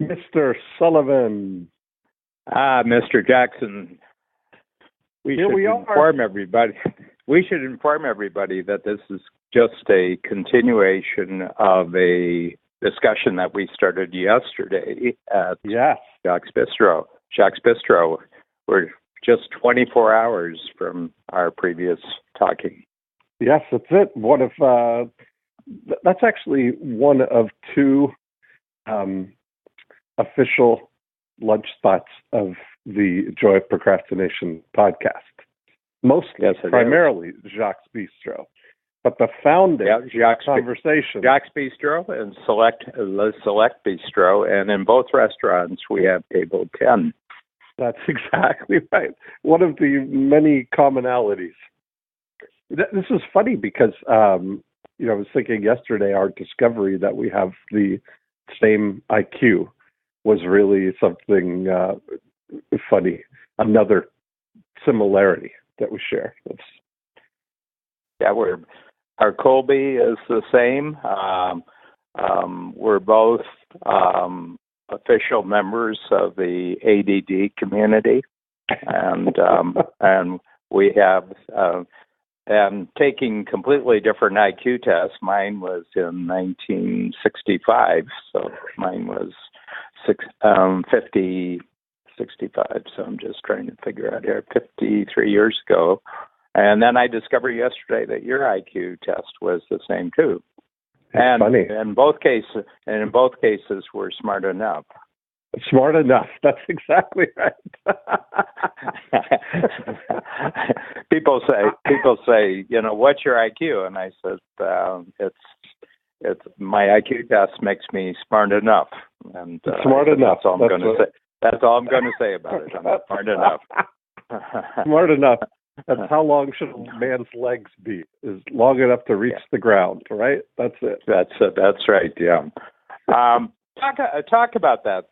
Mr. Sullivan. Mr. Jackson, we should inform everybody that this is just a continuation of a discussion that we started yesterday at Jacques Bistro. Jacques Bistro. We're just 24 hours from our previous talking. Yes, that's it. That's actually one of two official lunch spots of the Joy of Procrastination podcast. Mostly, primarily Jacques Bistro. But the founding conversation. Jacques Bistro and Select Bistro, and in both restaurants we have table 10. That's exactly right. One of the many commonalities. This is funny because, I was thinking yesterday our discovery that we have the same IQ was really something funny. Another similarity that we share. Our Colby is the same. We're both official members of the ADD community, and we have taking completely different IQ tests. Mine was in 1965, so mine was 65. So I'm just trying to figure out here, 53 years ago. And then I discovered yesterday that your IQ test was the same too. That's funny. In both cases, we're smart enough. Smart enough. That's exactly right. People say, what's your IQ? And I said, it's my IQ test makes me smart enough. And smart enough. That's all I'm going to say. That's all I'm going to say about it. I'm smart enough. Smart enough. That's how long should a man's legs be? Is long enough to reach the ground, right? That's it. That's it. That's right. Yeah. Talk about that.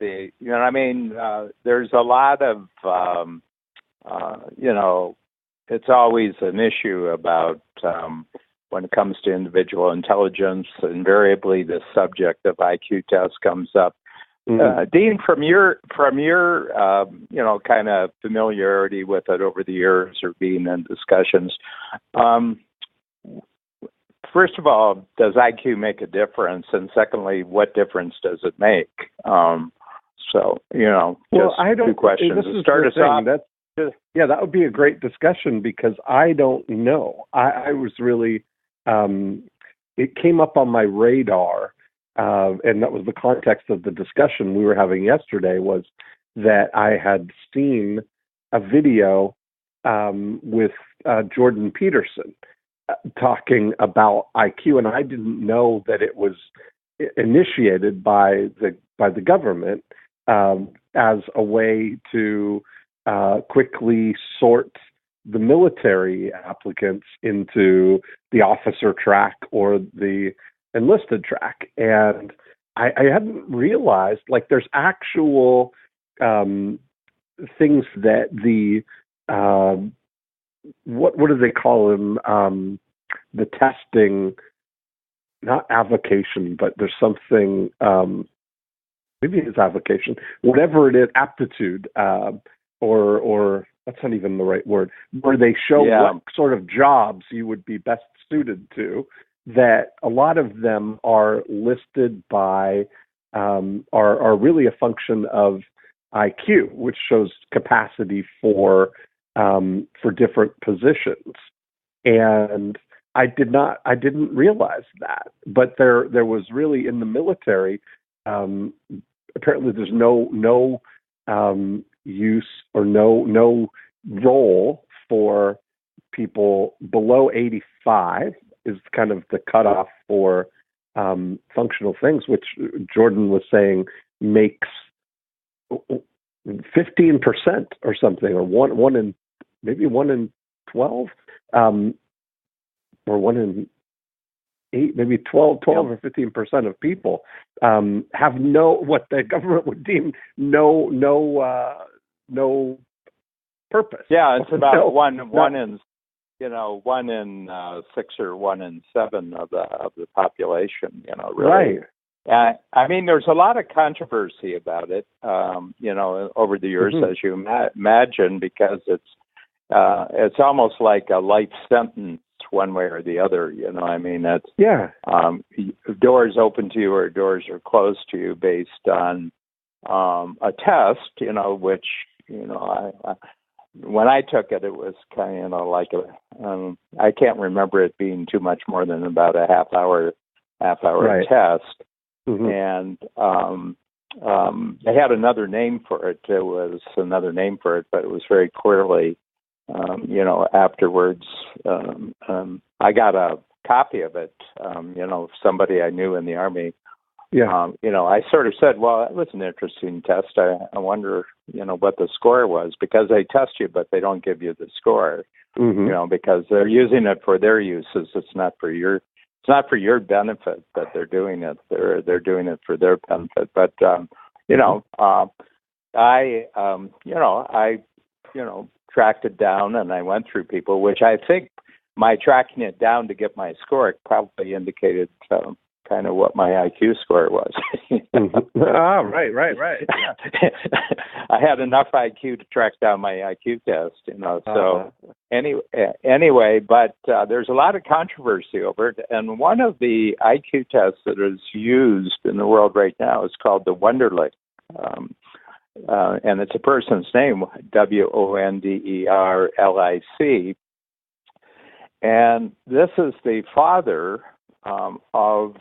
There's a lot of, it's always an issue about when it comes to individual intelligence. Invariably, the subject of IQ tests comes up. Dean, from your kind of familiarity with it over the years or being in discussions, first of all, does IQ make a difference? And secondly, what difference does it make? Two questions. This is start us off. That would be a great discussion because I don't know. I was really, it came up on my radar. And that was the context of the discussion we were having yesterday, was that I had seen a video with Jordan Peterson talking about IQ, and I didn't know that it was initiated by the government as a way to quickly sort the military applicants into the officer track or the enlisted track. And I hadn't realized, there's actual things that the what do they call them? The testing, not avocation, but there's something, maybe it's avocation, whatever it is, aptitude, or that's not even the right word, where they show what sort of jobs you would be best suited to. That a lot of them are listed by, are really a function of IQ, which shows capacity for different positions. And I didn't realize that. But there was really, in the military, apparently there's no use or no role for people below 85. Is kind of the cutoff for functional things, which Jordan was saying makes 15% or something, or one in 12, or 1 in 8, maybe 12 or 15% of people have what the government would deem no purpose. Yeah, it's about one in 6 or 1 in 7 of the population. Really. Right. I mean, there's a lot of controversy about it, over the years, as you imagine, because it's almost like a life sentence one way or the other. I mean, it's doors open to you or doors are closed to you based on a test, which, when I took it, it was kind of like I can't remember it being too much more than about a half hour test. And they had another name for it. There was another name for it, but it was very clearly, afterwards, I got a copy of it, somebody I knew in the Army. I sort of said, well, that was an interesting test. I wonder, what the score was, because they test you, but they don't give you the score, because they're using it for their uses. It's not for your benefit that they're doing it. They're doing it for their benefit. But, I tracked it down and I went through people, which I think my tracking it down to get my score probably indicated kind of what my IQ score was. Right. Yeah. I had enough IQ to track down my IQ test, So anyway, but there's a lot of controversy over it, and one of the IQ tests that is used in the world right now is called the Wonderlic, and it's a person's name, Wonderlic, and this is the father of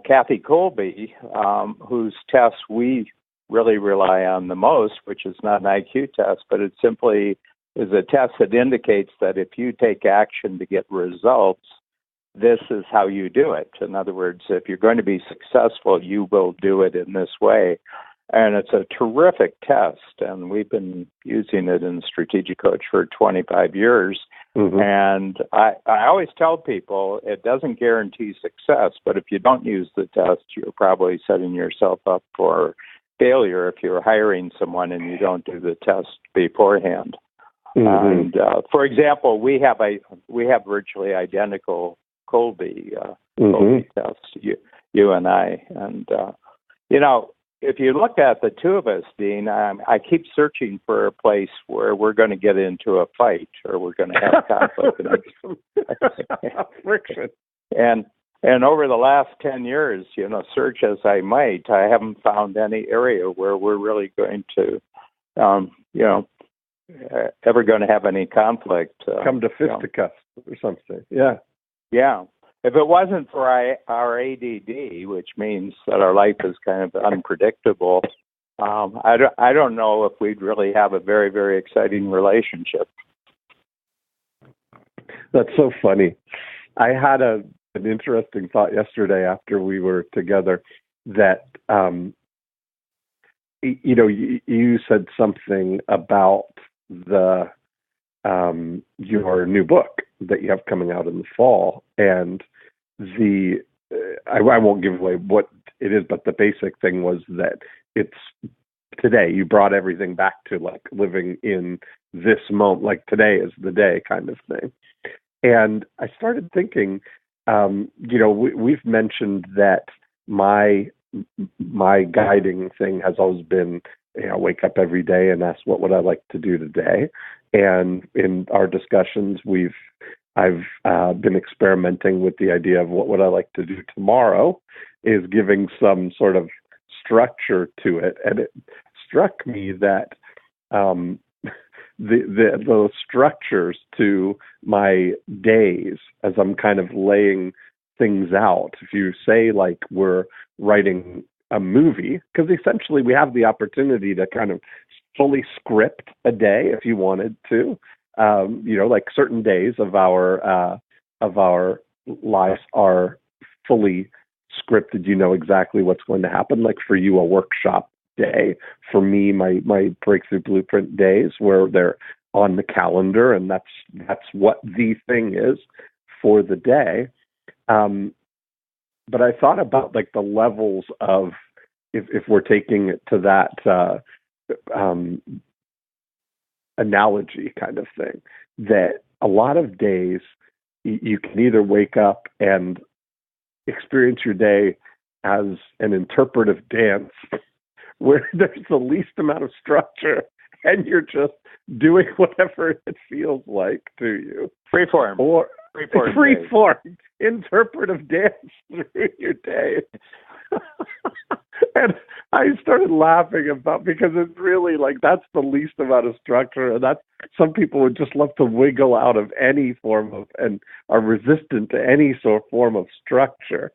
Kathy Colby, whose tests we really rely on the most, which is not an IQ test, but it simply is a test that indicates that if you take action to get results, this is how you do it. In other words, if you're going to be successful, you will do it in this way. And it's a terrific test, and we've been using it in Strategic Coach for 25 years. And I always tell people it doesn't guarantee success, but if you don't use the test, you're probably setting yourself up for failure if you're hiring someone and you don't do the test beforehand. And for example, we have virtually identical Colby tests, you and I, and if you look at the two of us, Dean, I keep searching for a place where we're going to get into a fight or we're going to have conflict. Friction. And over the last 10 years, search as I might, I haven't found any area where we're really going to, ever going to have any conflict. Come to fisticuffs or something. Yeah. Yeah. If it wasn't for our ADD, which means that our life is kind of unpredictable, I don't know if we'd really have a very, very exciting relationship. That's so funny. I had an interesting thought yesterday after we were together that, you said something about your new book that you have coming out in the fall, and I won't give away what it is, but the basic thing was that it's today. You brought everything back to like living in this moment, like today is the day kind of thing. And I started thinking, we've mentioned that my guiding thing has always been, wake up every day and ask, what would I like to do today? And in our discussions, I've been experimenting with the idea of what would I like to do tomorrow, is giving some sort of structure to it. And it struck me that the structures to my days as I'm kind of laying things out, if you say like we're writing a movie, because essentially we have the opportunity to kind of fully script a day if you wanted to. Like certain days of our lives are fully scripted. You know exactly what's going to happen. Like for you, a workshop day. For me, my breakthrough blueprint days, where they're on the calendar, and that's what the thing is for the day. But I thought about like the levels of if we're taking it to that analogy kind of thing, that a lot of days you can either wake up and experience your day as an interpretive dance where there's the least amount of structure and you're just doing whatever it feels like to you. Freeform. Or freeform interpretive dance through your day. And I started laughing because it's really like that's the least amount of structure, and that's some people would just love to wiggle out of any form of and are resistant to any sort of form of structure.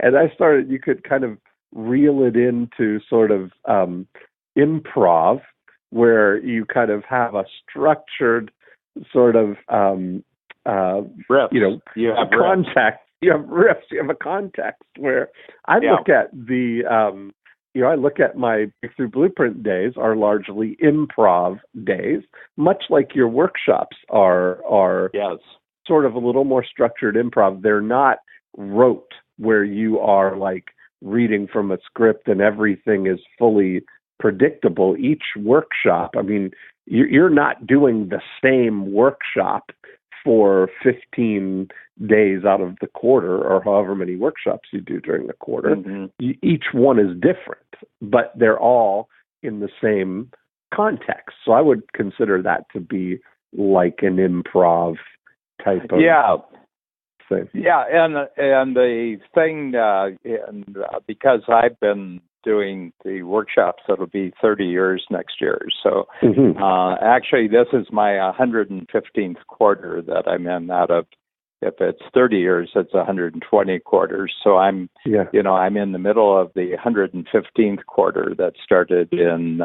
And you could kind of reel it into sort of improv, where you kind of have a structured sort of riffs. You have context. You have riffs. You have a context where I look at I look at my Breakthrough Blueprint days are largely improv days, much like your workshops are yes. sort of a little more structured improv. They're not rote, where you are like reading from a script and everything is fully predictable. Each workshop, I mean, you're not doing the same workshop for 15 days out of the quarter, or however many workshops you do during the quarter. Mm-hmm. Each one is different, but they're all in the same context. So I would consider that to be like an improv type of thing. Yeah, and the thing, because I've been doing the workshops, it'll be 30 years next year. So actually, this is my 115th quarter that I'm in out of, if it's 30 years, it's 120 quarters. So I'm in the middle of the 115th quarter that started in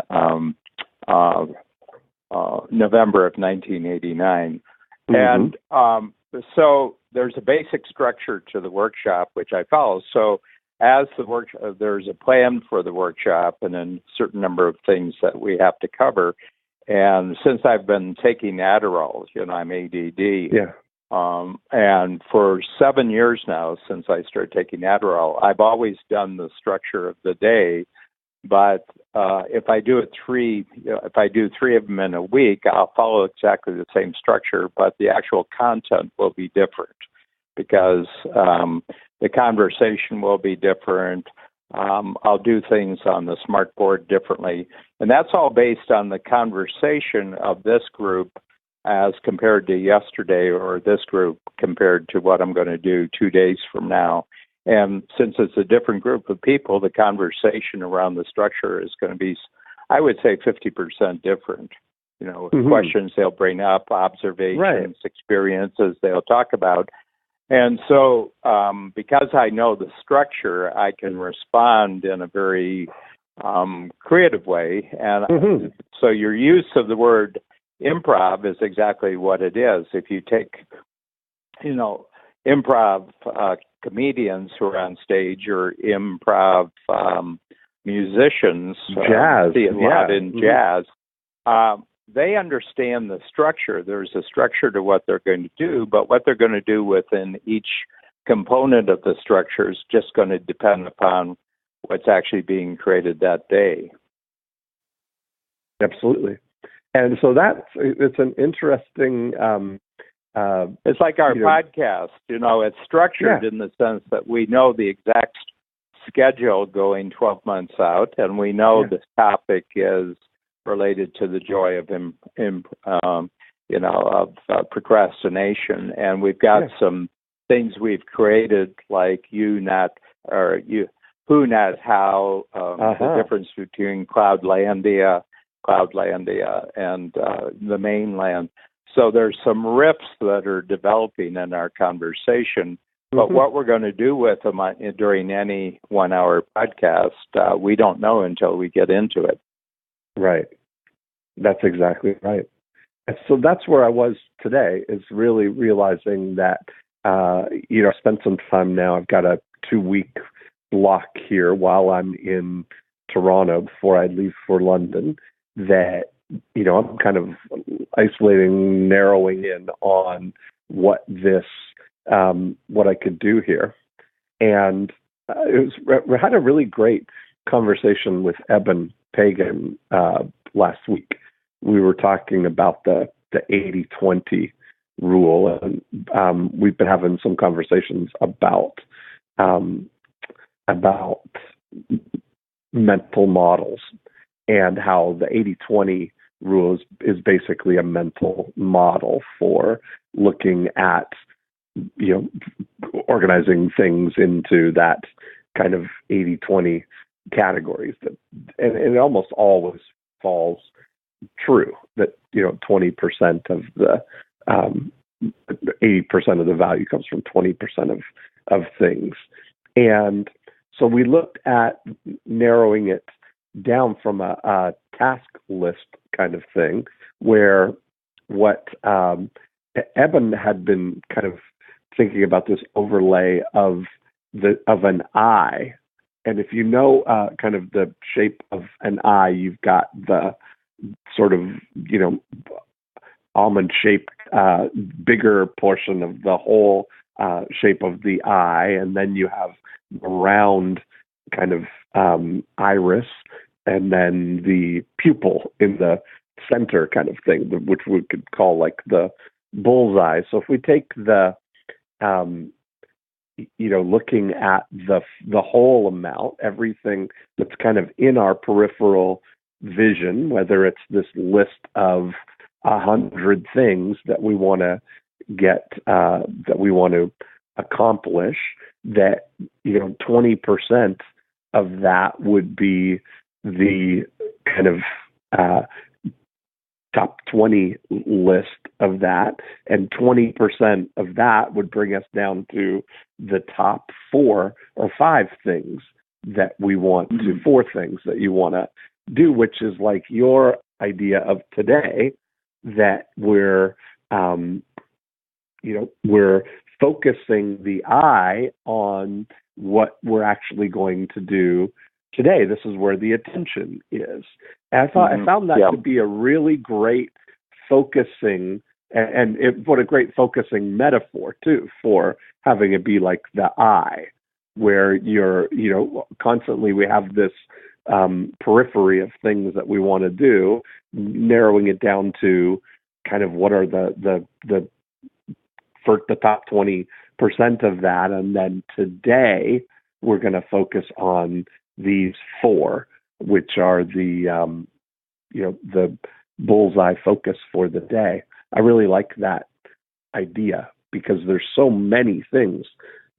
November of 1989. And so there's a basic structure to the workshop, which I follow. So as the workshop, there's a plan for the workshop and then a certain number of things that we have to cover. And since I've been taking Adderall, I'm ADD. Yeah. And for 7 years now, since I started taking Adderall, I've always done the structure of the day. But if I do three of them in a week, I'll follow exactly the same structure, but the actual content will be different because the conversation will be different. I'll do things on the smart board differently. And that's all based on the conversation of this group as compared to yesterday, or this group compared to what I'm going to do 2 days from now. And since it's a different group of people, the conversation around the structure is going to be, I would say, 50% different. Questions they'll bring up, observations, experiences they'll talk about. And so because I know the structure, I can respond in a very creative way. And so your use of the word improv is exactly what it is. If you take, improv comedians who are on stage or improv musicians, jazz, see a lot in jazz, they understand the structure. There's a structure to what they're going to do, but what they're going to do within each component of the structure is just going to depend upon what's actually being created that day. Absolutely. And so it's an interesting... it's like our podcast, it's structured in the sense that we know the exact schedule going 12 months out, and we know this topic is related to the joy of procrastination, and we've got some things we've created like who, not how, the difference between Cloudlandia and the mainland. So there's some riffs that are developing in our conversation, but what we're going to do with them during any 1 hour podcast, we don't know until we get into it. Right. That's exactly right. And so that's where I was today, is really realizing that, I spent some time now. I've got a 2-week block here while I'm in Toronto before I leave for London that, I'm kind of isolating, narrowing in on what I could do here. And we had a really great conversation with Eben Pagan last week. We were talking about the 80-20 rule, and we've been having some conversations about about mental models and how the 80-20 rule is basically a mental model for looking at, organizing things into that kind of 80-20 categories. And it almost always falls true that 20% of the 80% of the value comes from 20% of things. And so we looked at narrowing it down from a task list kind of thing, where what Eben had been kind of thinking about this overlay of an eye. And if you know kind of the shape of an eye, you've got the sort of, almond-shaped, bigger portion of the whole shape of the eye, and then you have the round kind of iris, and then the pupil in the center kind of thing, which we could call like the bullseye. So if we take the looking at the whole amount, everything that's kind of in our peripheral vision, whether it's this list of 100 things that we want to get, that we want to accomplish, that 20% of that would be the kind of top 20 list of that, and 20% of that would bring us down to the top 4 or 5 things that we want to, 4 things that you want to do, which is like your idea of today, that we're we're focusing the eye on what we're actually going to do today. This is where the attention is. And I found that to be a really great focusing, and what a great focusing metaphor too, for having it be like the eye, where you're, constantly we have this periphery of things that we want to do, narrowing it down to kind of what are the for the top 20% of that, and then today we're going to focus on these 4, which are the the bullseye focus for the day. I really like that idea because there's so many things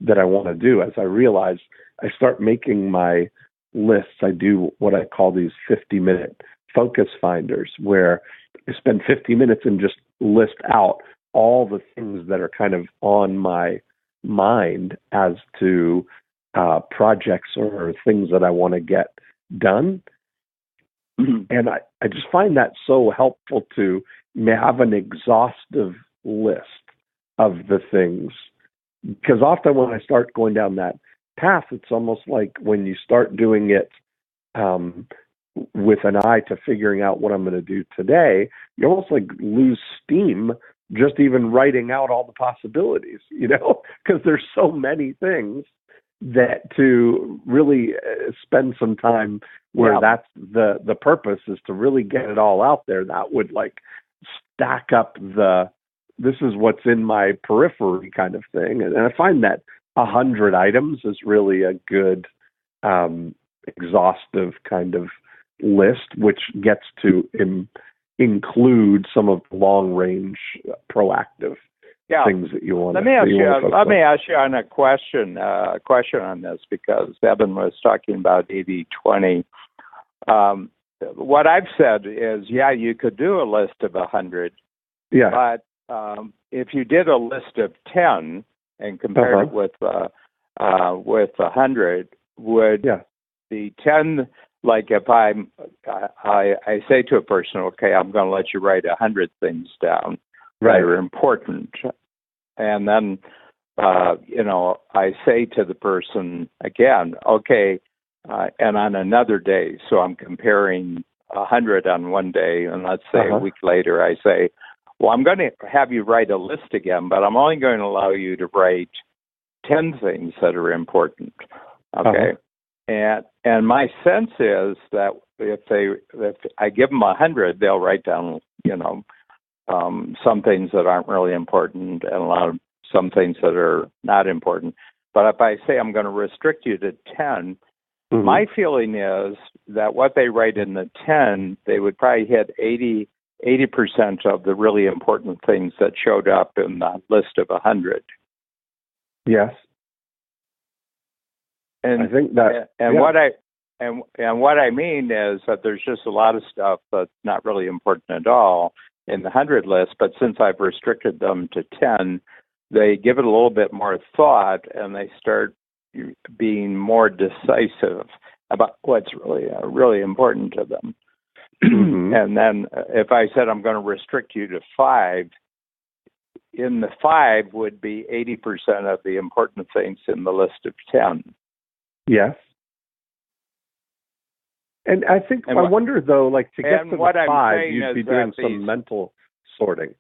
that I want to do. As I realize, I start making my lists. I do what I call these 50-minute focus finders, where I spend 50 minutes and just list out all the things that are kind of on my mind as to projects or things that I want to get done. And I just find that so helpful to have an exhaustive list of the things, because often when I start going down that path, it's almost like when you start doing it with an eye to figuring out what I'm going to do today, you almost like lose steam just even writing out all the possibilities, because there's so many things that to really spend some time where that's the purpose is to really get it all out there. That would like stack up this is what's in my periphery kind of thing. And I find that 100 items is really a good exhaustive kind of list, which gets to include some of the long range proactive things that you want. Let me ask you on a question on this, because Evan was talking about 80-20. What I've said is, you could do a list of 100. Yeah. But if you did a list of 10 and compared it with 100, would the 10, like if I say to a person, okay, I'm going to let you write 100 things down that are important. And then, I say to the person again, okay, and on another day, so I'm comparing 100 on one day, and let's say a week later, I say, well, I'm going to have you write a list again, but I'm only going to allow you to write 10 things that are important. Okay. And my sense is that if I give them 100, they'll write down, some things that aren't really important and some things that are not important. But if I say I'm going to restrict you to 10, my feeling is that what they write in the 10, they would probably hit 80% of the really important things that showed up in the list of 100. Yes. And I think that, what I mean is that there's just a lot of stuff that's not really important at all in the 100 list, but since I've restricted them to 10, they give it a little bit more thought and they start being more decisive about what's really important to them. And then if I said I'm going to restrict you to 5, in the 5 would be 80% of the important things in the list of 10. Yes. And I think, I wonder though, like to get to the 5, you'd be doing some mental sorting.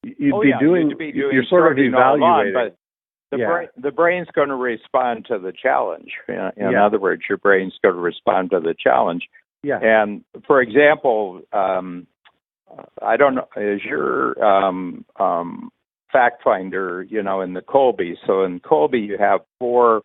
You'd be doing you're sort of evaluating. But the brain's going to respond to the challenge. In other words, your brain's going to respond to the challenge. Yeah. And for example, I don't know, is your fact finder, in the Colby? So in Colby, you have 4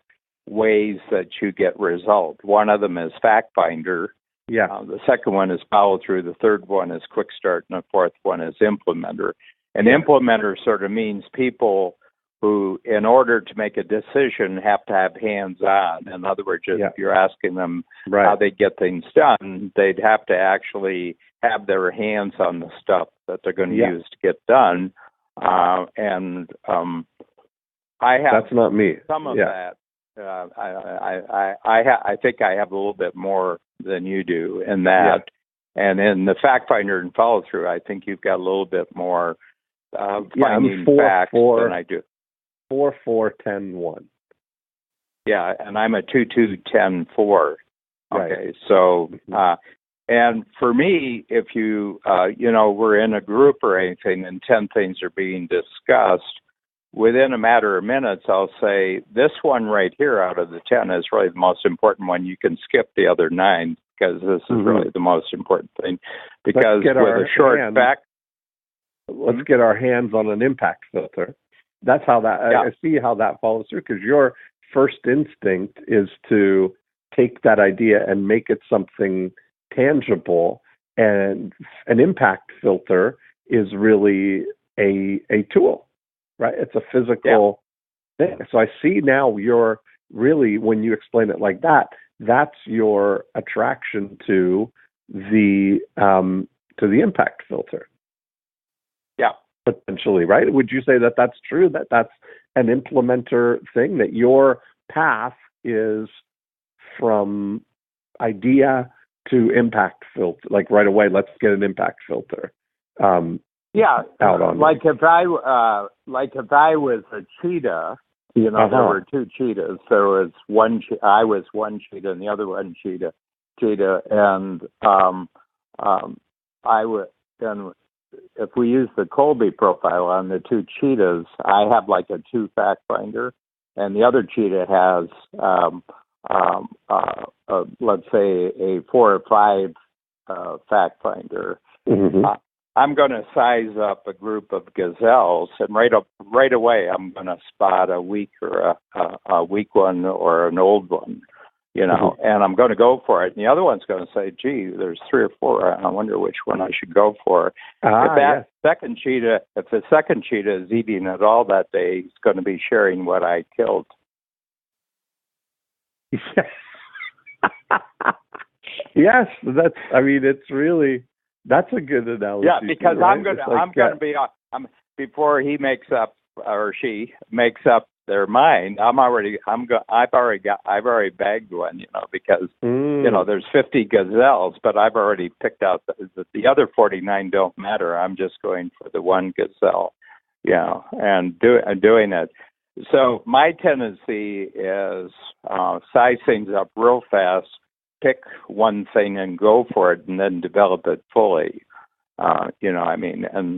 ways that you get result. One of them is fact finder. Yeah. The second one is follow through. The third one is quick start, and the fourth one is implementer. And implementer sort of means people who, in order to make a decision, have to have hands-on. In other words, if you're asking them how they get things done, they'd have to actually have their hands on the stuff that they're going to use to get done. I have that's not me. Some of that. I think I have a little bit more than you do in that. And in the fact finder and follow through, I think you've got a little bit more finding facts than I do. 4, 4, 10, 1. Yeah, and I'm a 2, 2, 10, 4. Right. Okay, so and for me, if you we're in a group or anything, and 10 things are being discussed, within a matter of minutes, I'll say this one right here out of the 10 is really the most important one. You can skip the other 9 because this is really the most important thing. Because with a short fact, let's get our hands on an impact filter. That's how that I see how that follows through, because your first instinct is to take that idea and make it something tangible, and an impact filter is really a tool, right? It's a physical thing. So I see now you're really, when you explain it like that, that's your attraction to the impact filter. Yeah. Potentially, right? Would you say that that's true, that that's an implementer thing, that your path is from idea to impact filter, like right away, let's get an impact filter out on like if I was a cheetah, there were 2 cheetahs. There was one, I was one cheetah and the other one cheetah, and I would, and if we use the Colby profile on the 2 cheetahs, I have like a 2 fact finder, and the other cheetah has, let's say, a 4 or 5 fact finder. I'm going to size up a group of gazelles, and right away I'm going to spot a weak or a weak one or an old one. And I'm going to go for it. And the other one's going to say, gee, there's 3 or 4. I wonder which one I should go for. If the second cheetah is eating it all that day, he's going to be sharing what I killed. Yes, it's really, that's a good analogy. Yeah, because right? I'm going to be, before he makes up or she makes up their mind, I've already bagged one, because there's 50 gazelles, but I've already picked out the other 49 don't matter. I'm just going for the one gazelle, and doing it. So my tendency is size things up real fast, pick one thing and go for it, and then develop it fully. And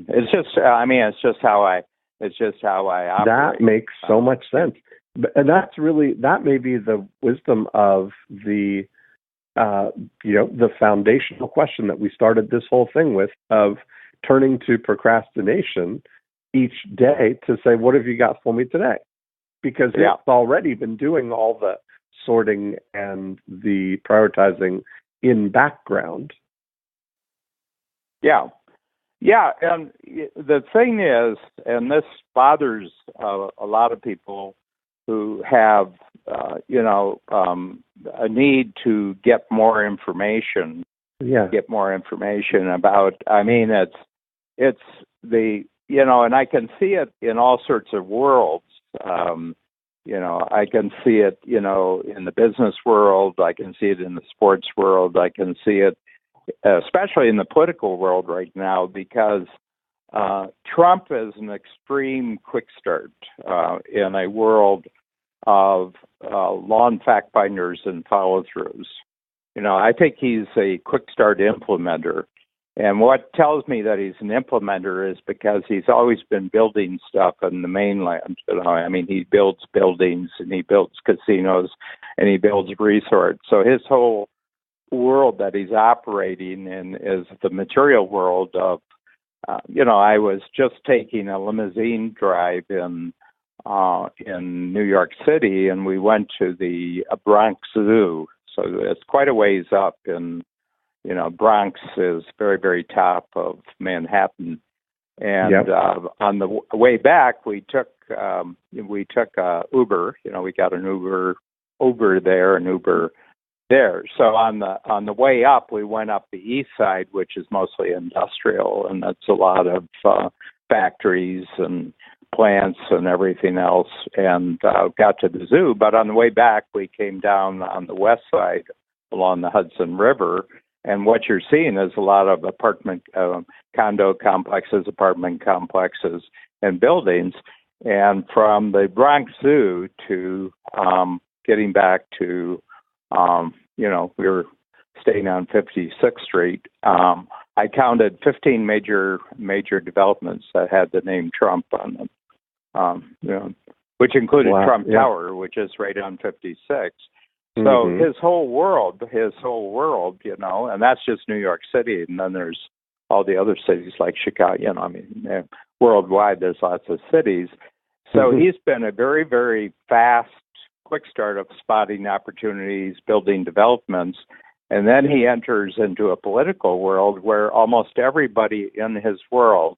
it's just how I operate. That makes so much sense. And that may be the wisdom of the foundational question that we started this whole thing with, of turning to procrastination each day to say, what have you got for me today? because it's already been doing all the sorting and the prioritizing in background. Yeah. Yeah, and the thing is, and this bothers a lot of people who have, a need to get more information. Yeah. Get more information about. I mean, it's the and I can see it in all sorts of worlds. I can see it, in the business world. I can see it in the sports world. I can see it, especially in the political world right now, because Trump is an extreme quick start in a world of lawn fact finders and follow throughs. I think he's a quick start implementer. And what tells me that he's an implementer is because he's always been building stuff in the mainland. I mean, he builds buildings and he builds casinos and he builds resorts. So his whole world that he's operating in is the material world of, I was just taking a limousine drive in New York City, and we went to the Bronx Zoo. So it's quite a ways up in, Bronx is very, very top of Manhattan. And on the way back, we took Uber. We got an Uber there, an Uber there. So on the way up, we went up the east side, which is mostly industrial, and that's a lot of factories and plants and everything else, and got to the zoo. But on the way back, we came down on the west side along the Hudson River, and what you're seeing is a lot of apartment condo complexes, apartment complexes, and buildings. And from the Bronx Zoo to getting back to, we were staying on 56th Street. I counted 15 major developments that had the name Trump on them, which included Trump Tower, which is right on 56. So his whole world, and that's just New York City, and then there's all the other cities like Chicago. Worldwide, there's lots of cities. So he's been a very, very fast, quick start of spotting opportunities, building developments, and then he enters into a political world where almost everybody in his world,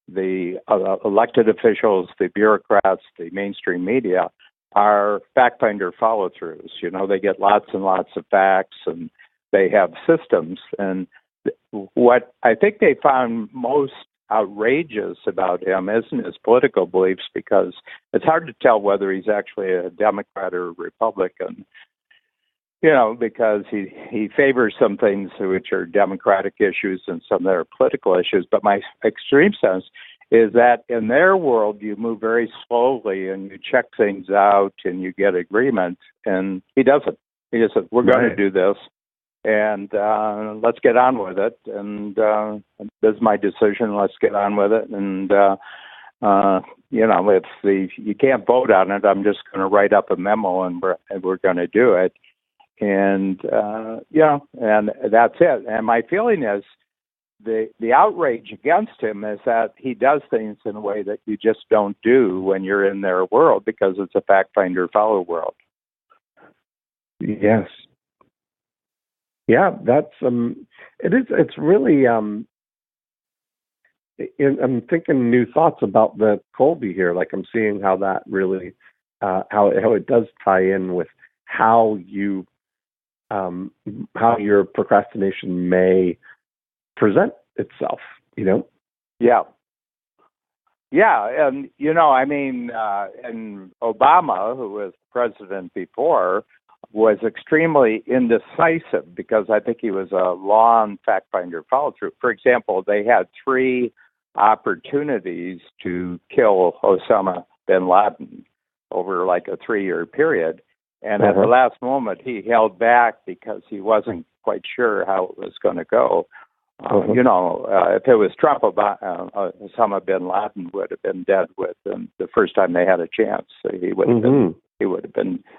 the elected officials, the bureaucrats, the mainstream media, are fact finder follow throughs. They get lots and lots of facts, and they have systems. And what I think they found most outrageous about him isn't his political beliefs, because it's hard to tell whether he's actually a Democrat or a Republican, because he favors some things which are Democratic issues and some that are political issues. But my extreme sense is that in their world, you move very slowly and you check things out and you get agreement. And he doesn't. He just says, we're going to do this, and let's get on with it. And this is my decision. Let's get on with it. And, if you can't vote on it, I'm just going to write up a memo and we're going to do it. And, and that's it. And my feeling is the outrage against him is that he does things in a way that you just don't do when you're in their world, because it's a fact finder follow world. Yes. Yeah, that's it is. It's really I'm thinking new thoughts about the Colby here. Like, I'm seeing how that really how it does tie in with how your procrastination may present itself. Yeah. And and Obama, who was president before, was extremely indecisive, because I think he was a long fact finder follow through. For example, they had 3 opportunities to kill Osama bin Laden over like a 3-year period. And at the last moment, he held back because he wasn't quite sure how it was going to go. If it was Trump, Osama bin Laden would have been dead within the first time they had a chance. He would have been.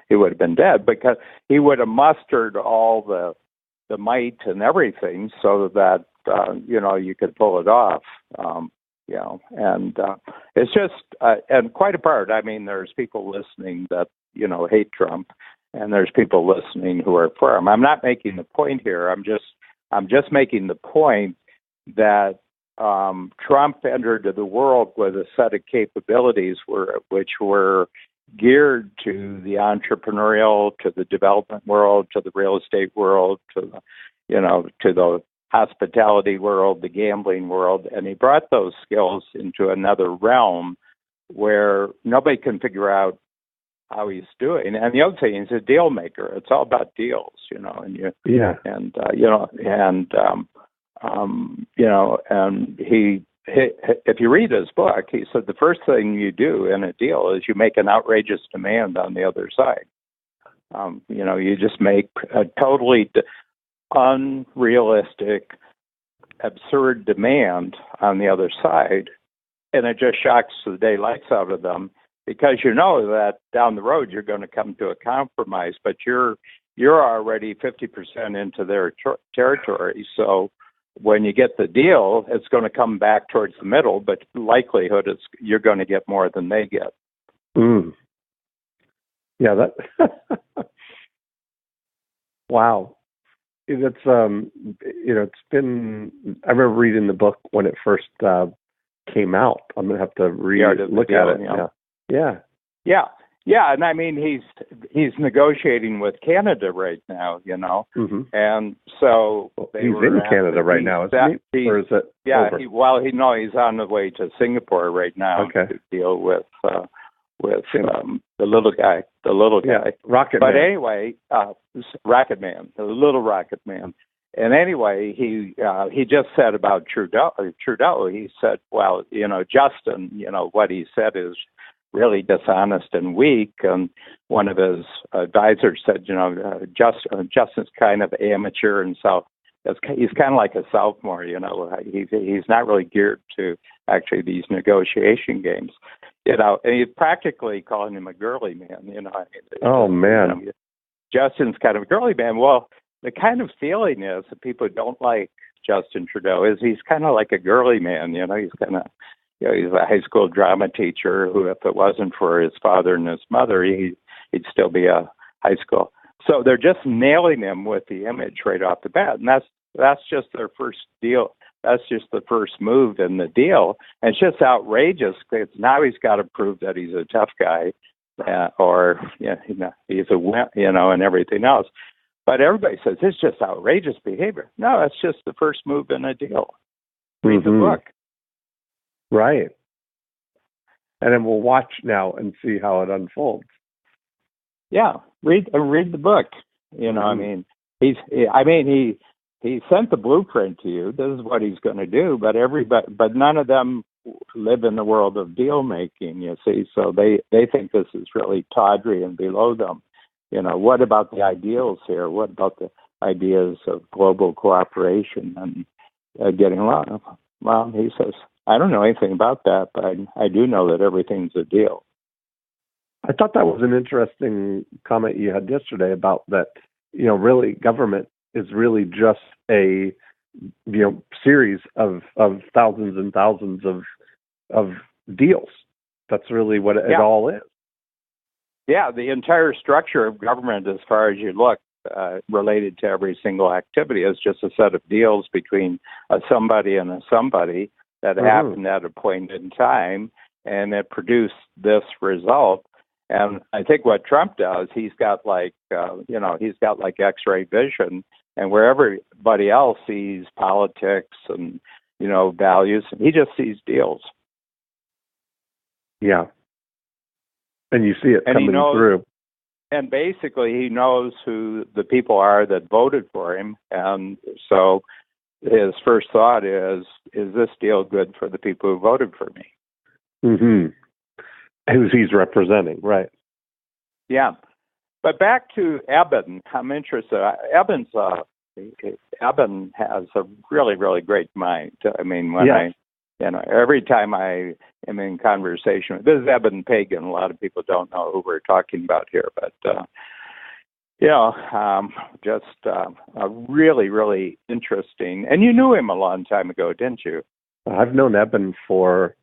He would have been dead, because he would have mustered all the might and everything so that you could pull it off. and it's just, and quite apart. I mean, there's people listening that, hate Trump, and there's people listening who are for him. I'm not making the point here. I'm just making the point that Trump entered the world with a set of capabilities which were geared to the entrepreneurial, to the development world, to the real estate world, to the hospitality world, the gambling world, and he brought those skills into another realm where nobody can figure out how he's doing. And the other thing, he's a deal maker. It's all about deals, and he if you read his book, he said the first thing you do in a deal is you make an outrageous demand on the other side. You just make a totally unrealistic, absurd demand on the other side, and it just shocks the daylights out of them, because you know that down the road you're going to come to a compromise, but you're already 50% into their territory. So when you get the deal, it's going to come back towards the middle, but likelihood is you're going to get more than they get. Yeah, that. Wow. It's it's been. I remember reading the book when it first came out. I'm gonna have to look at it. Yeah. And I mean, he's negotiating with Canada right now. And so he's in Canada right now, isn't he? Or is it? Yeah. Over? He's on the way to Singapore right now to deal with the little guy. Rocket Man. But Man. anyway, Rocket Man, the little Rocket Man. And anyway, he just said about Trudeau. He said, well, Justin, what he said is really dishonest and weak. And one of his advisors said, Justin's kind of amateur and he's kind of like a sophomore. He's not really geared to actually these negotiation games. And he's practically calling him a girly man. Oh man, Justin's kind of a girly man. Well, the kind of feeling is that people don't like Justin Trudeau is he's kind of like a girly man. He's kind of, he's a high school drama teacher who, if it wasn't for his father and his mother, he'd still be a high school. So they're just nailing him with the image right off the bat, and that's just their first deal. That's just the first move in the deal. And it's just outrageous because now he's got to prove that he's a tough guy, he's a wimp, and everything else. But everybody says it's just outrageous behavior. No, it's just the first move in a deal. Read the book. Right. And then we'll watch now and see how it unfolds. Yeah, read the book. I mean, he sent the blueprint to you. This is what he's going to do. But none of them live in the world of deal making. You see, so they think this is really tawdry and below them. What about the ideals here? What about the ideas of global cooperation and getting along? Well, he says, I don't know anything about that, but I do know that everything's a deal. I thought that was an interesting comment you had yesterday about that, really government is really just a, series of thousands and thousands of deals. That's really what it all is. Yeah, the entire structure of government, as far as you look, related to every single activity, is just a set of deals between a somebody and a somebody that happened at a point in time, and it produced this result. And I think what Trump does, he's got like X-ray vision, and where everybody else sees politics and values, he just sees deals. Yeah. And you see it coming through. And basically, he knows who the people are that voted for him. And so his first thought is this deal good for the people who voted for me? Who he's representing, right. Yeah. But back to Eben, I'm interested. Eben has a really, really great mind. I mean, every time I am in conversation, this is Eben Pagan. A lot of people don't know who we're talking about here, but just really, really interesting. And you knew him a long time ago, didn't you? I've known Eben for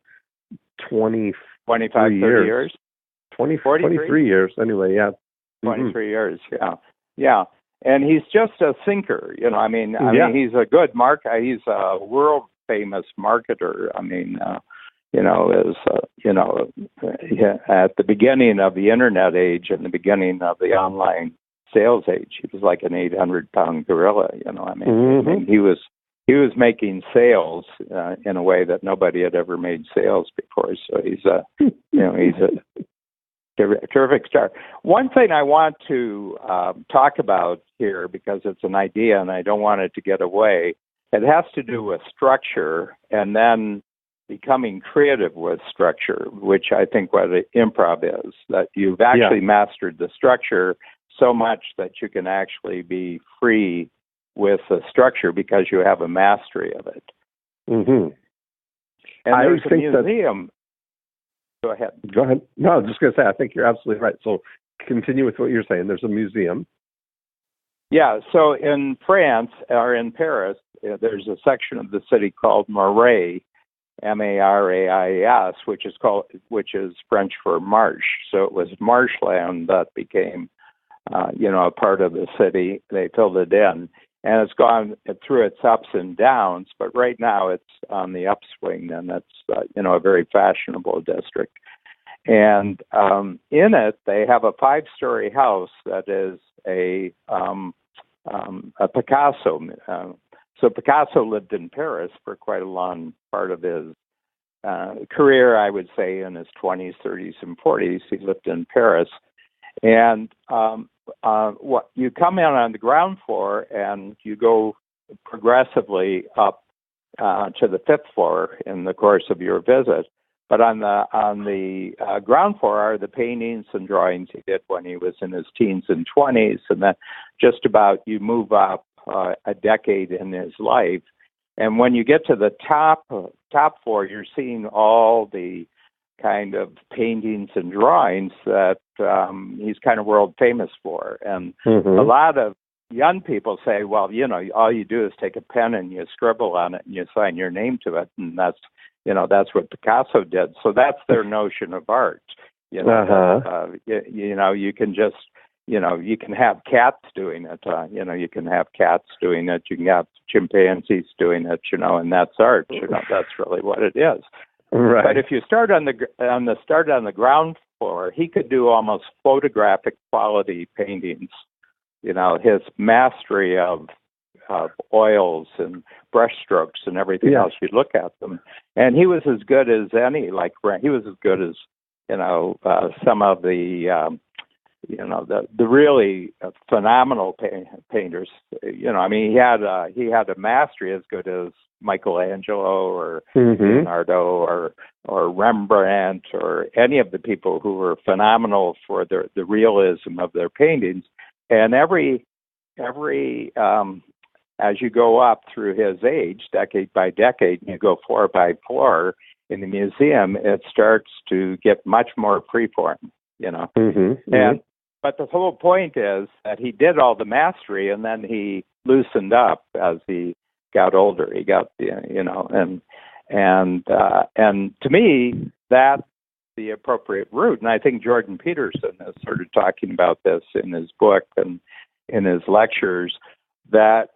25 30 years? 23 years, anyway, yeah. 23 years, yeah. Yeah. And he's just a thinker, I mean, he's a good he's a world famous marketer. I mean, at the beginning of the internet age and the beginning of the online sales age, he was like an 800-pound gorilla, I mean, he was making sales in a way that nobody had ever made sales before. So he's a terrific star. One thing I want to talk about here, because it's an idea and I don't want it to get away, it has to do with structure and then becoming creative with structure, which I think what improv is, that you've actually mastered the structure so much that you can actually be free with the structure because you have a mastery of it. Mm-hmm. And there's a museum. Go ahead. No, I was just going to say, I think you're absolutely right. So continue with what you're saying. There's a museum. Yeah. So in France, or in Paris, there's a section of the city called Marais, Marais, which is French for marsh. So it was marshland that became, a part of the city. They filled it in. And it's gone through its ups and downs, but right now it's on the upswing, and it's a very fashionable district. And in it, they have a 5-story house that is a Picasso. So Picasso lived in Paris for quite a long part of his career. I would say in his 20s, 30s, and 40s, he lived in Paris. And what you come in on the ground floor and you go progressively up to the 5th floor in the course of your visit. But on the ground floor are the paintings and drawings he did when he was in his teens and 20s, and then just about you move up a decade in his life. And when you get to the top floor, you're seeing all the kind of paintings and drawings that he's kind of world famous for. And a lot of young people say, well, all you do is take a pen and you scribble on it and you sign your name to it. And that's what Picasso did. So that's their notion of art. You can just, you can have cats doing it. You can have cats doing it. You can have chimpanzees doing it, and that's art. That's really what it is. Right. But if you start on the ground floor, he could do almost photographic quality paintings. His mastery of oils and brush strokes and everything else. You look at them, and he was as good as any. He was as good as some of the the really phenomenal painters. He had a mastery as good as Michelangelo or Leonardo or Rembrandt or any of the people who were phenomenal for the realism of their paintings. And every as you go up through his age, decade by decade, and you go floor by floor in the museum, it starts to get much more freeform, But the whole point is that he did all the mastery, and then he loosened up as he got older. He got, and to me, that's the appropriate route. And I think Jordan Peterson has started talking about this in his book and in his lectures, that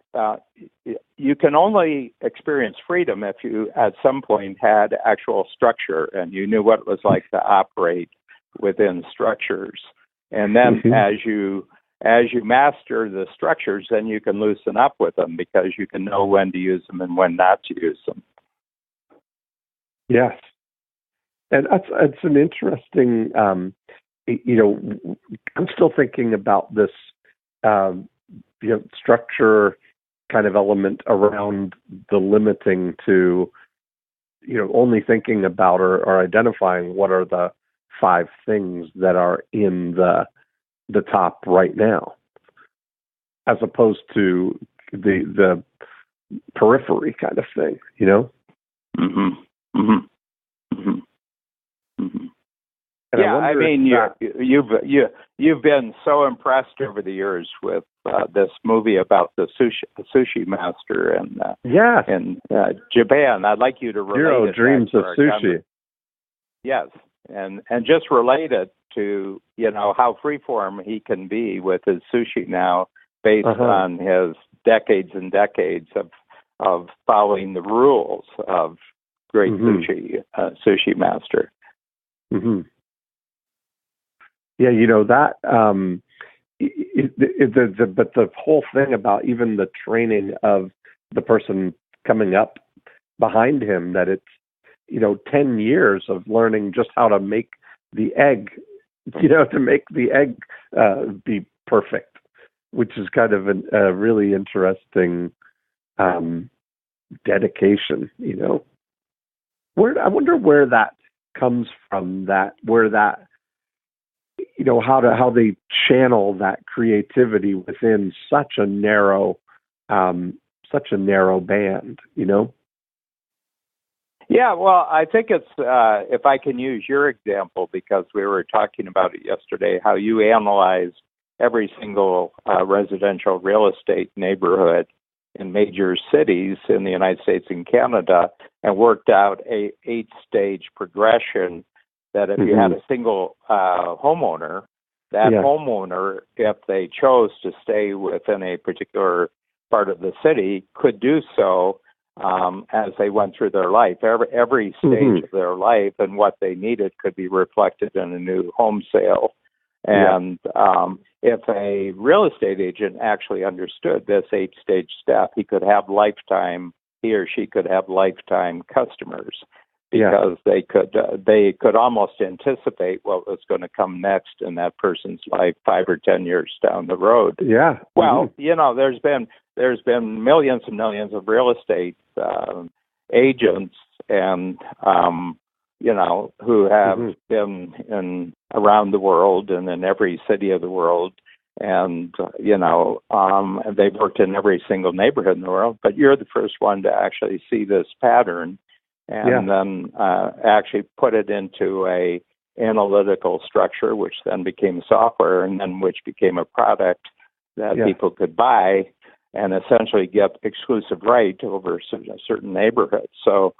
you can only experience freedom if you, at some point, had actual structure and you knew what it was like to operate within structures. And then as you master the structures, then you can loosen up with them because you can know when to use them and when not to use them. Yes. And it's an interesting, I'm still thinking about this, structure kind of element around the limiting to, only thinking about or identifying what are the 5 things that are in the top right now, as opposed to the periphery kind of thing, Yeah, you've been so impressed over the years with this movie about the sushi master in Japan. I'd like you to relate Zero it Dreams back of to our Sushi. Yes, and just relate it to how freeform he can be with his sushi now, based on his decades and decades of following the rules of great sushi master. Mm-hmm. Yeah, that. But the whole thing about even the training of the person coming up behind him, that it's 10 years of learning just how to make the egg, to make the egg be perfect, which is kind of a really interesting dedication. I wonder where that comes from. How they channel that creativity within such a narrow band. Yeah, well, I think it's, if I can use your example, because we were talking about it yesterday, how you analyze every single residential real estate neighborhood in major cities in the United States and Canada, and worked out a 8-stage progression that if you had a single homeowner, that homeowner, if they chose to stay within a particular part of the city, could do so as they went through their life. Every stage of their life and what they needed could be reflected in a new home sale. And if a real estate agent actually understood this 8-stage step, he or she could have lifetime customers, because they could almost anticipate what was going to come next in that person's life 5 or 10 years down the road. Yeah. Well, there's been millions and millions of real estate agents, and who have been around the world and in every city of the world, and they've worked in every single neighborhood in the world. But you're the first one to actually see this pattern, and then actually put it into a analytical structure, which then became software, and then which became a product that people could buy and essentially get exclusive right over certain neighborhoods. So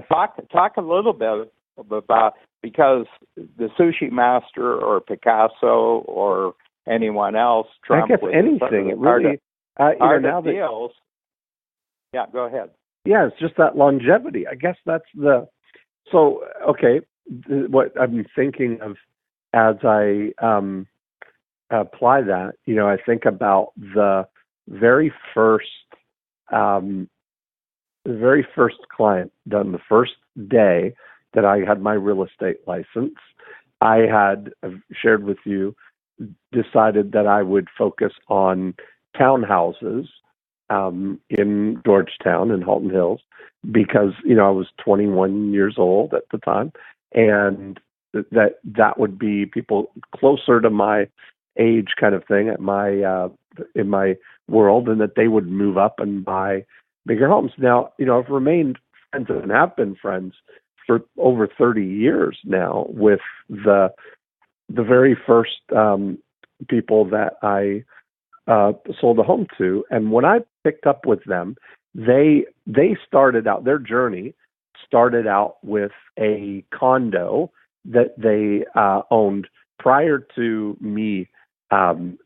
talk a little bit about, because the sushi master or Picasso or anyone else, Trump, I guess anything. It really now deals. Yeah, go ahead. Yeah, it's just that longevity. I guess that's what I'm thinking of as I apply that. I think about the very first client done the first day that I had my real estate license. I had shared with you, decided that I would focus on townhouses in Georgetown and Halton Hills, because I was 21 years old at the time, and that would be people closer to my age, kind of thing, at my in my world, and that they would move up and buy bigger homes. Now, I've remained friends and have been friends for over 30 years now with the very first people that I sold a home to. And when I picked up with them, they started out, their journey started out with a condo that they owned prior to me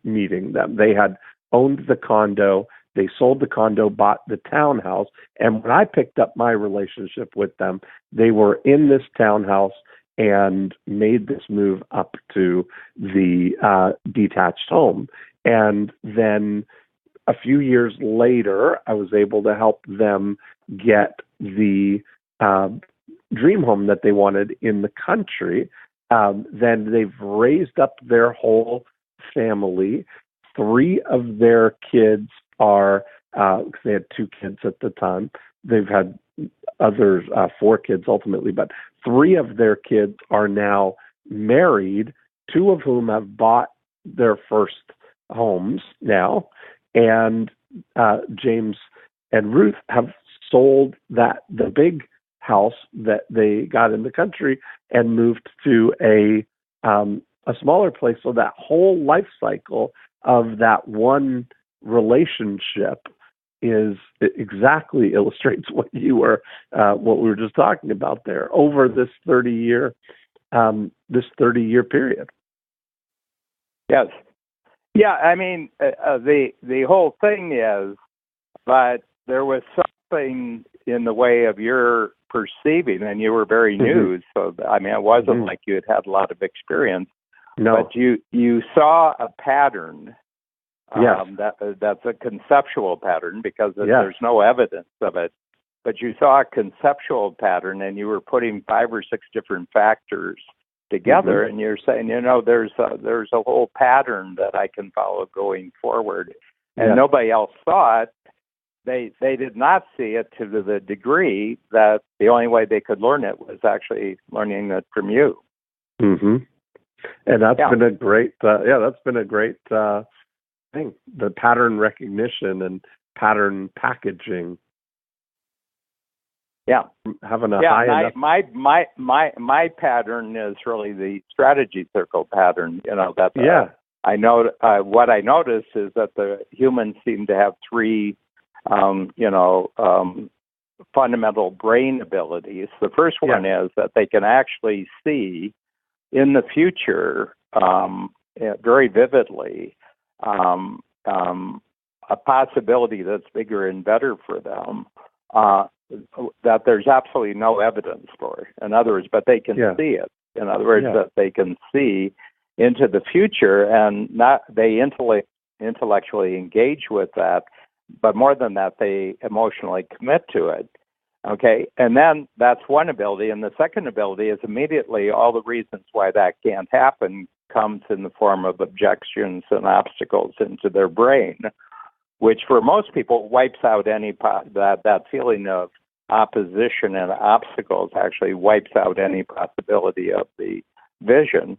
meeting them. They had owned the condo, they sold the condo, bought the townhouse, and when I picked up my relationship with them, they were in this townhouse and made this move up to the detached home. And then a few years later, I was able to help them get the dream home that they wanted in the country. Then they've raised up their whole family. 3 of their kids are, they had 2 kids at the time. They've had others, 4 kids ultimately, but 3 of their kids are now married, 2 of whom have bought their first homes now. And James and Ruth have sold the big house that they got in the country and moved to a smaller place. So that whole life cycle of that one relationship exactly illustrates what we were just talking about there over this 30-year period. Yes. Yeah, I mean, the whole thing is, but there was something in the way of your perceiving, and you were very new, so I mean, it wasn't like you had a lot of experience. No. But you saw a pattern. Yes. That's a conceptual pattern because there's no evidence of it. But you saw a conceptual pattern, and you were putting 5 or 6 different factors together, and you're saying, there's a whole pattern that I can follow going forward. And nobody else saw it. They did not see it to the degree that the only way they could learn it was actually learning it from you. Mm-hmm. And that's been a great, thing. The pattern recognition and pattern packaging. Yeah, having a high enough. My pattern is really the strategy circle pattern. That's I know what I noticed is that the humans seem to have 3 fundamental brain abilities. The first one is that they can actually see in the future very vividly a possibility that's bigger and better for them that there's absolutely no evidence for. In other words, but they can see it. In other words, that they can see into the future, and they intellectually engage with that. But more than that, they emotionally commit to it. Okay, and then that's one ability. And the second ability is immediately all the reasons why that can't happen comes in the form of objections and obstacles into their brain, which for most people wipes out any that feeling of opposition and obstacles actually wipes out any possibility of the vision.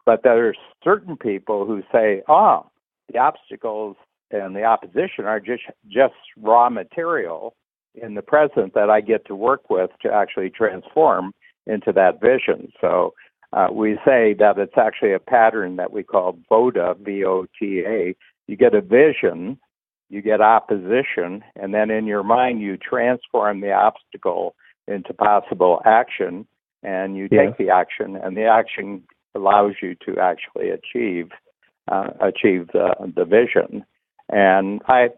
But there are certain people who say, the obstacles and the opposition are just raw material in the present that I get to work with to actually transform into that vision. So we say that it's actually a pattern that we call VOTA, V-O-T-A. You get a vision, you get opposition, and then in your mind you transform the obstacle into possible action, and you take the action, and the action allows you to actually achieve the vision. And I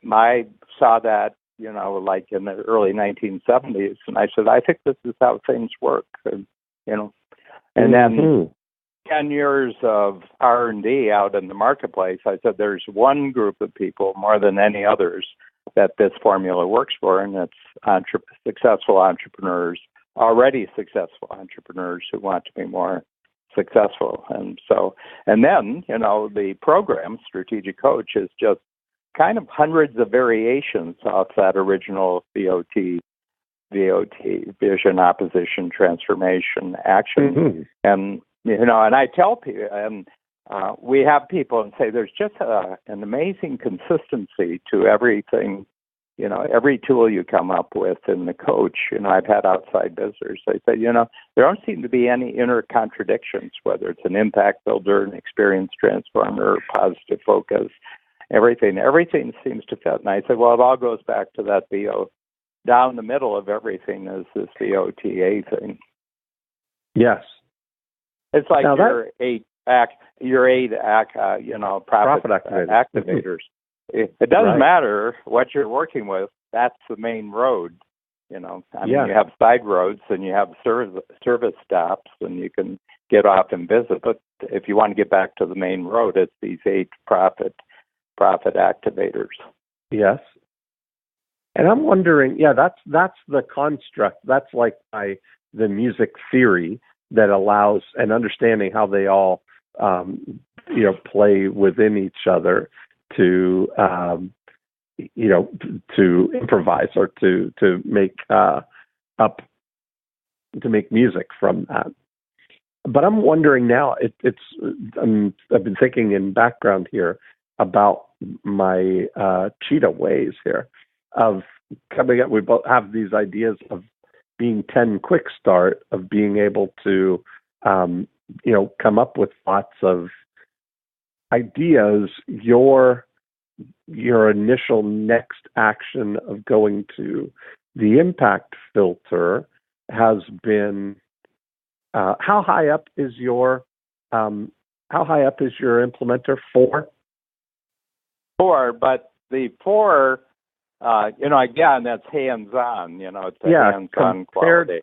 saw that, like in the early 1970s, and I said, I think this is how things work, and then 10 years of R&D out in the marketplace, I said there's one group of people more than any others that this formula works for, and it's successful entrepreneurs, already successful entrepreneurs who want to be more successful. And then, the program, Strategic Coach, is just kind of hundreds of variations off that original VOT, vision, opposition, transformation, action. And, and I tell people, and we have people and say there's just an amazing consistency to everything, every tool you come up with in the coach. I've had outside visitors. They say, there don't seem to be any inner contradictions, whether it's an impact builder, an experience transformer, positive focus, everything seems to fit. And I said, well, it all goes back to that down the middle of everything is this VOTA thing. Yes. It's like your 8 profit activators. It doesn't matter what you're working with. That's the main road. You have side roads and you have service stops, and you can get off and visit. But if you want to get back to the main road, it's these 8 profit activators. Yes. And I'm wondering, that's the construct. That's like the music theory that allows and understanding how they all, play within each other to improvise or to make make music from that. But I'm wondering now. I've been thinking in background here about my cheetah ways here of coming up. We both have these ideas of being 10 quick start, of being able to come up with lots of ideas. Your your initial next action of going to the impact filter has been how high up is your implementer? 4? 4, but the 4, again, that's hands-on. It's a hands-on quality.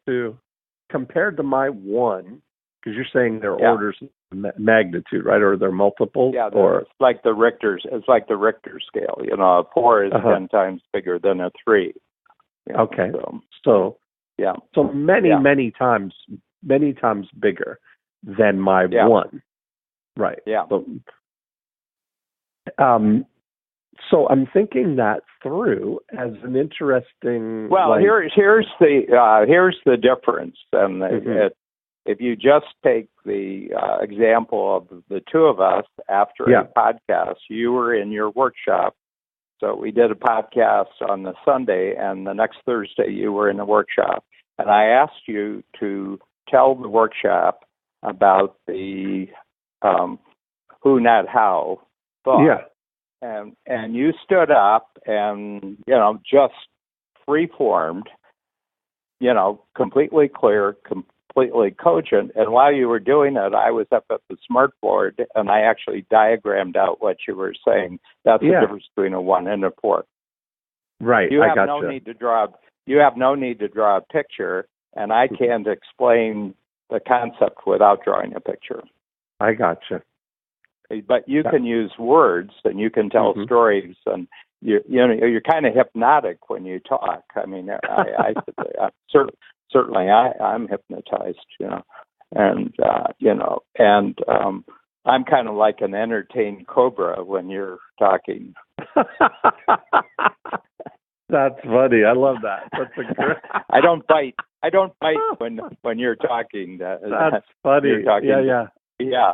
Compared to my 1, because you're saying they're orders of magnitude, right? Or they're multiples? Yeah, it's like the Richter scale. A 4 is 10 times bigger than a 3. Okay. So many times bigger than my 1. Right. Yeah. So I'm thinking that through as an interesting. Well, here's the difference. And if you just take the example of the two of us after a podcast, you were in your workshop. So we did a podcast on the Sunday, and the next Thursday you were in the workshop. And I asked you to tell the workshop about the who, not how thought. Yeah. And you stood up and, just free-formed, completely clear, completely cogent. And while you were doing it, I was up at the smartboard, and I actually diagrammed out what you were saying. That's the difference between a 1 and a 4. Right. You have no need to draw a picture, and I can't explain the concept without drawing a picture. I gotcha. But you can use words, and you can tell stories, and you're kind of hypnotic when you talk. I mean, I certainly I'm hypnotized, and I'm kind of like an entertained cobra when you're talking. That's funny. I love that. That's a great. I don't bite when you're talking. That's funny. You're talking, yeah.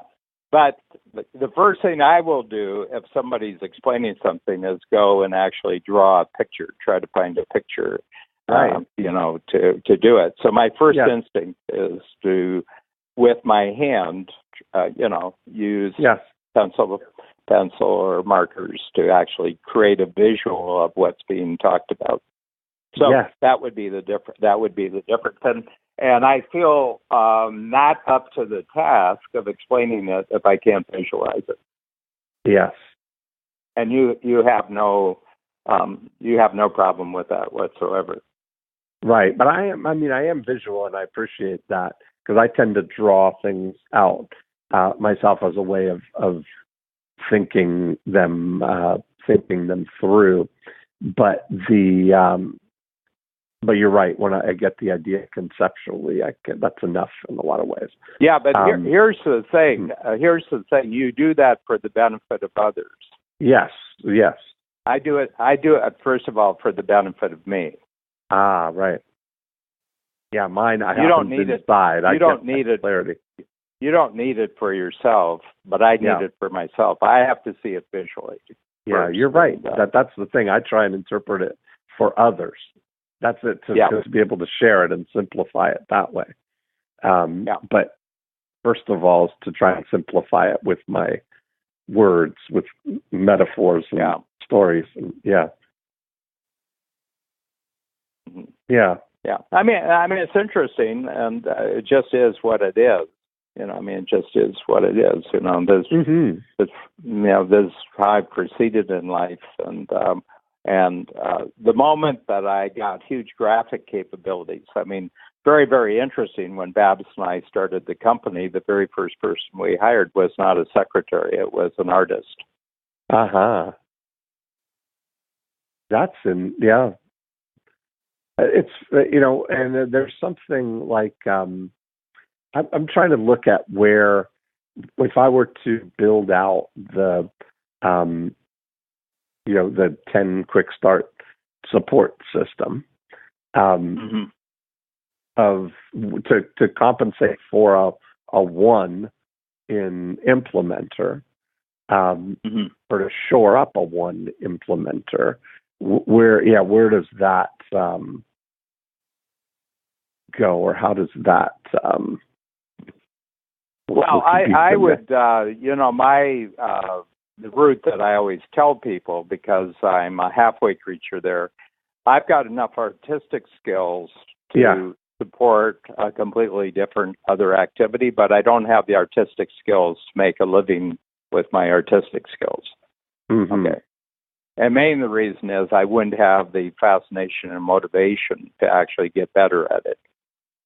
But the first thing I will do if somebody's explaining something is go and actually draw a picture, try to find a picture, to do it. So my first instinct is to, with my hand, use pencil or markers to actually create a visual of what's being talked about. So that would be the difference. And I feel not up to the task of explaining it if I can't visualize it. Yes. And you have no problem with that whatsoever. Right, but I am visual, and I appreciate that because I tend to draw things out myself as a way of thinking them through. But but you're right. When I get the idea conceptually, that's enough in a lot of ways. Yeah, but here's the thing. You do that for the benefit of others. Yes. I do it first of all for the benefit of me. Ah, right. Yeah, mine. You don't need it. You don't need it. Clarity. You don't need it for yourself, but I need it for myself. I have to see it visually. Yeah, you're right. That's the thing. I try and interpret it for others. That's it, to be able to share it and simplify it that way. But first of all, is to try and simplify it with my words, with metaphors and stories. And, I mean, it's interesting, and it just is what it is. It just is what it is. This is how I proceeded in life, and the moment that I got huge graphic capabilities, very, very interesting. When Babs and I started the company, the very first person we hired was not a secretary; it was an artist. That's It's and there's something like I'm trying to look at where, if I were to build out the the 10 quick start support system to compensate for a 1 in implementer or to shore up a 1 implementer, where does that go, or how does that route that I always tell people, because I'm a halfway creature there. I've got enough artistic skills to support a completely different other activity, but I don't have the artistic skills to make a living with my artistic skills. Mm-hmm. Okay. And mainly the reason is I wouldn't have the fascination and motivation to actually get better at it.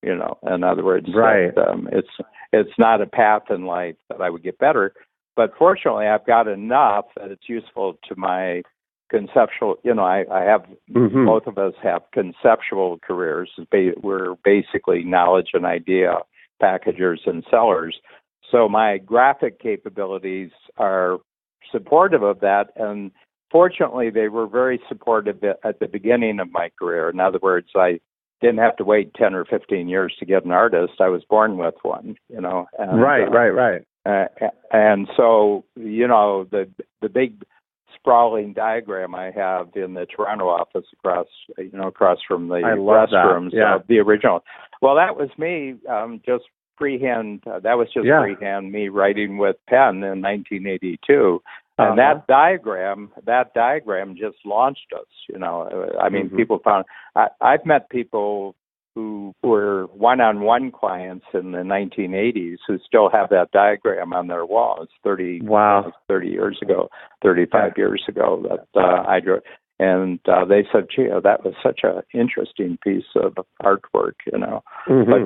You know, in other words, right. It's not a path in life that I would get better, but fortunately I've got enough that it's useful to my conceptual. You know, I have both of us have conceptual careers. We're basically knowledge and idea packagers and sellers. So my graphic capabilities are supportive of that, and fortunately they were very supportive at the beginning of my career. In other words, I didn't have to wait 10 or 15 years to get an artist. I was born with one, you know. And, right. And so, you know, the big sprawling diagram I have in the Toronto office across from the restrooms of the original. Well, that was me just freehand. That was just freehand me writing with pen in 1982. And that diagram just launched us, you know. I mean, people found, I've met people who were one-on-one clients in the 1980s who still have that diagram on their walls 30 years ago, 35 years ago that I drew. And they said, gee, that was such an interesting piece of artwork, you know. But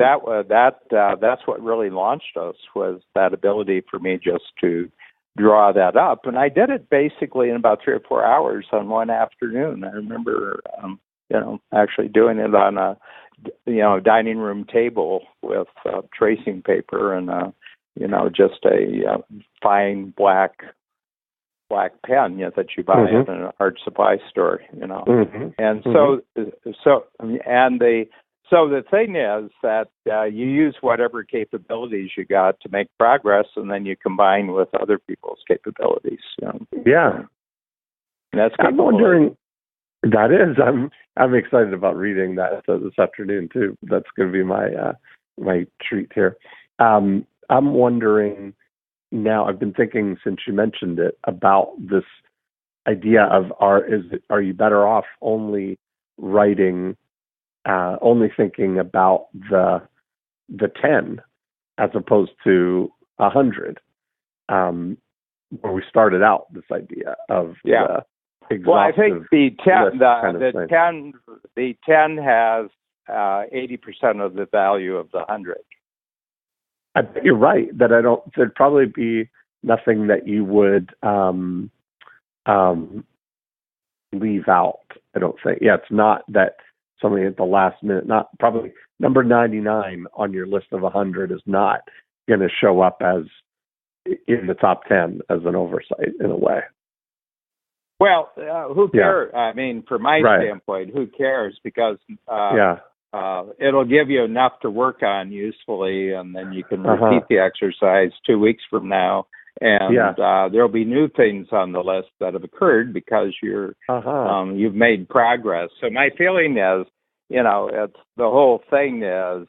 that's what really launched us, was that ability for me just to draw that up. And I did it basically in about 3 or 4 hours on one afternoon. I remember, actually doing it on a, dining room table with tracing paper and, just a fine black pen that you buy at an art supply store, you know. And so the thing is that you use whatever capabilities you got to make progress, and then you combine with other people's capabilities. You know? Yeah, and that's. I'm wondering. That is, I'm excited about reading that this afternoon too. That's going to be my treat here. I'm wondering now. I've been thinking since you mentioned it about this idea of are you better off only writing? Only thinking about the 10 as opposed to 100, where we started out this idea of the exhaustive. Well, I think the 10 has 80% of the value of the 100. I bet you're right that there'd probably be nothing that you would leave out. I don't think. Yeah, it's not that. Something at the last minute, not probably number 99 on your list of 100 is not going to show up as in the top 10 as an oversight in a way. Well, who cares? I mean, from my standpoint, who cares? Because it'll give you enough to work on usefully, and then you can repeat the exercise 2 weeks from now. And there'll be new things on the list that have occurred because you've made progress. So my feeling is, it's the whole thing is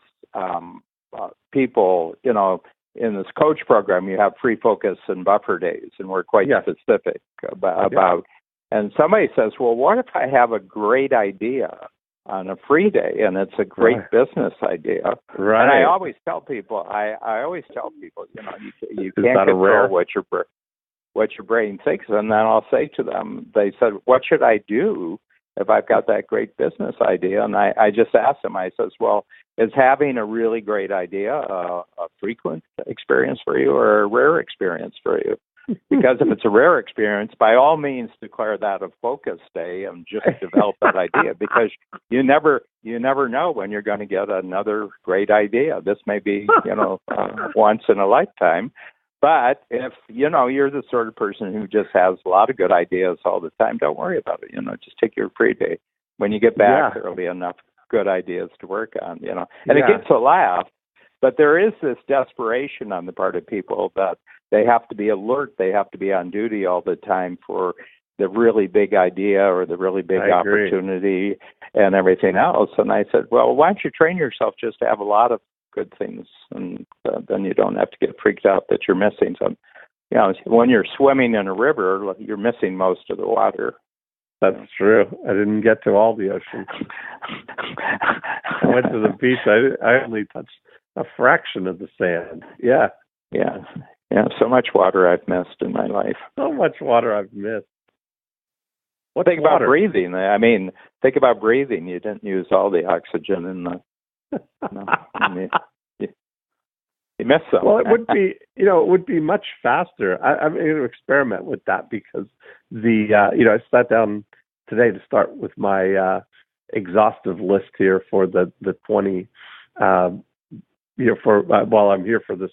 people, in this coach program, you have free focus and buffer days, and we're quite specific about. And somebody says, well, what if I have a great idea on a free day, and it's a great business idea? Right. And I always tell people, you can't control what your brain thinks. And then I'll say to them, they said, what should I do if I've got that great business idea? And I just asked them, I says, well, is having a really great idea a frequent experience for you or a rare experience for you? Because if it's a rare experience, by all means declare that a focus day and just develop that idea, because you never know when you're going to get another great idea. This may be, once in a lifetime. But if, you're the sort of person who just has a lot of good ideas all the time, don't worry about it. Just take your free day. When you get back, there'll be enough good ideas to work on, And it gets a laugh. But there is this desperation on the part of people that they have to be alert. They have to be on duty all the time for the really big idea or the really big opportunity and everything else. And I said, well, why don't you train yourself just to have a lot of good things, and then you don't have to get freaked out that you're missing some. when you're swimming in a river, you're missing most of the water. That's true. I didn't get to all the ocean. I went to the beach. I only touched a fraction of the sand. Yeah. So much water I've missed in my life. So much water I've missed. Think about breathing. I mean, think about breathing. You didn't use all the oxygen in the. You missed some. Well, it would be much faster. I'm going to experiment with that because I sat down today to start with my exhaustive list here for the 20, while I'm here for this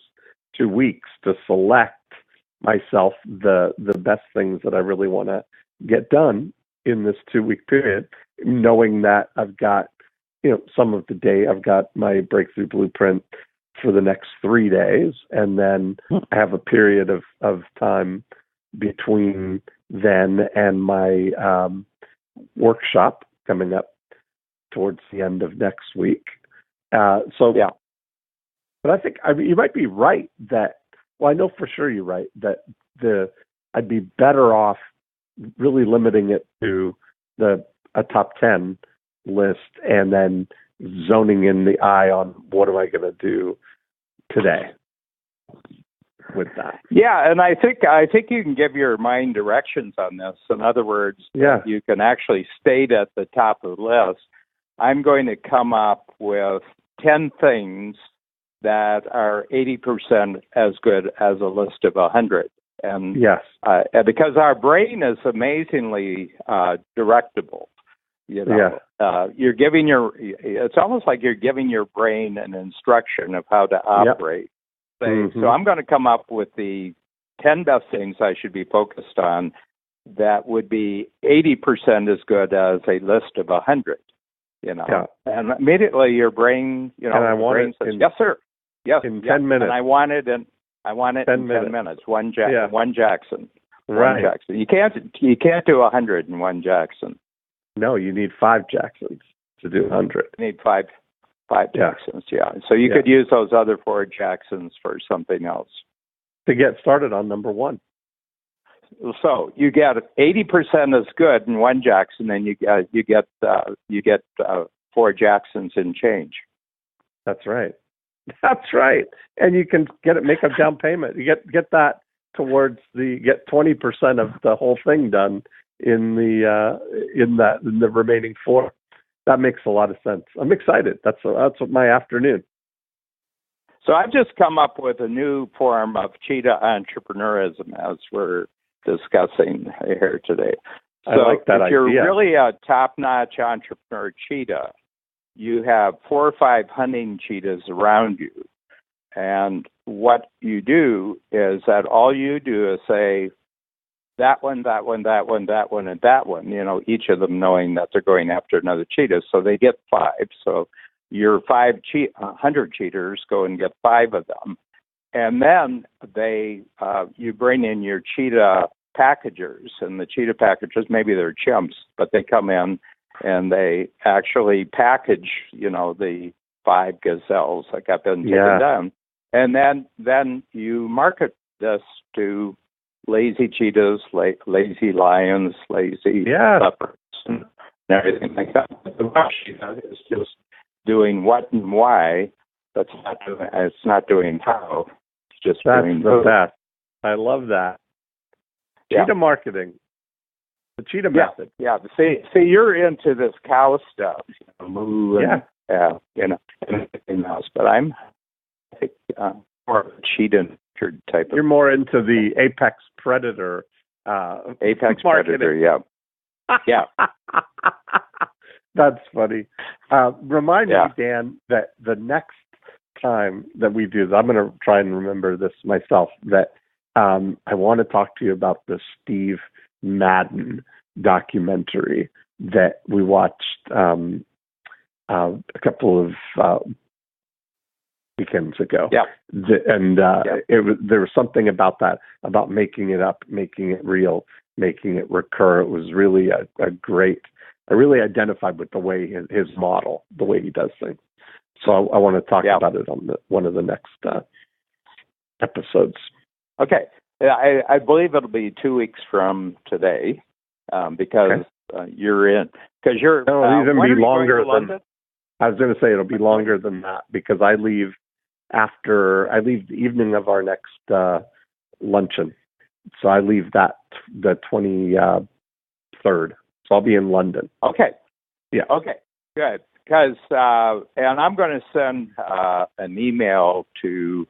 2 weeks to select myself the best things that I really want to get done in this 2-week period, knowing that I've got, some of the day I've got my breakthrough blueprint for the next 3 days, and then I have a period of time between then and my workshop coming up towards the end of next week. But I think you might be right that. Well, I know for sure you're right that I'd be better off really limiting it to a top 10 list and then zoning in the eye on what am I going to do today with that. Yeah, and I think you can give your mind directions on this. In other words, you can actually state at the top of the list, I'm going to come up with 10 things that are 80% as good as a list of 100. And because our brain is amazingly directable, you're giving it's almost like you're giving your brain an instruction of how to operate. So I'm going to come up with the 10 best things I should be focused on that would be 80% as good as a list of 100. And immediately your brain, says, yes, sir. Yes, in 10 minutes. And I want it in 10 minutes. One Jackson. Right. One Jackson. You can't do 100 in one Jackson. No, you need 5 Jacksons to do 100. You need five Jacksons, So you could use those other 4 Jacksons for something else. To get started on number 1. So you get 80% as good in 1 Jackson, and you get 4 Jacksons in change. That's right. That's right. And you can make a down payment. You get that towards get 20% of the whole thing done in the remaining 4. That makes a lot of sense. I'm excited. That's what my afternoon. So I've just come up with a new form of cheetah entrepreneurism as we're discussing here today. So I like that if you're idea. really a top-notch entrepreneur cheetah, you have 4 or 5 hunting cheetahs around you. And what you do is that all you do is say, that one, that one, that one, that one, and that one, each of them knowing that they're going after another cheetah. So they get 5. So your 100 cheaters go and get 5 of them. And then you bring in your cheetah packagers, and the cheetah packagers, maybe they're chimps, but they come in and they actually package, the 5 gazelles that got been taken down. And then you market this to lazy cheetahs, lazy lions, lazy leopards, and everything like that. The buck cheetah is just doing what and why, but it's not doing how. It's just doing the best. I love that. Cheetah marketing. The cheetah method. Yeah. See, you're into this cow stuff, moo and and everything else. But I think more of a cheetah type. You're more into the apex predator. Apex marketing. predator. Yeah. That's funny. Remind me, Dan, that the next time that we do this, I'm going to try and remember this myself. That I want to talk to you about the Steve Madden documentary that we watched a couple of weekends ago. There was something about that, about making it up, making it real, making it recur. It was really a great. I really identified with the way his model, the way he does things. So I want to talk about it on one of the next episodes. Okay. I believe it'll be 2 weeks from today, because you're in. Because you're. It'll even be longer than. London? I was going to say it'll be longer than that because I leave the evening of our next luncheon, so I leave the 23rd. So I'll be in London. Okay. Yeah. Okay. Good. Because and I'm going to send an email to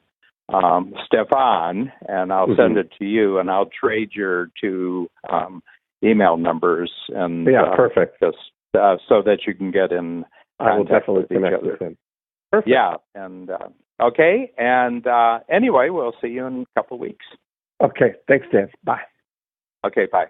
Stefan, and I'll send it to you, and I'll trade your 2 email numbers, and perfect. Just so that you can get in contact. I will definitely with connect each other. with him. Perfect. Yeah, and okay, and anyway, we'll see you in a couple of weeks. Okay, thanks, Dan. Bye. Okay, bye.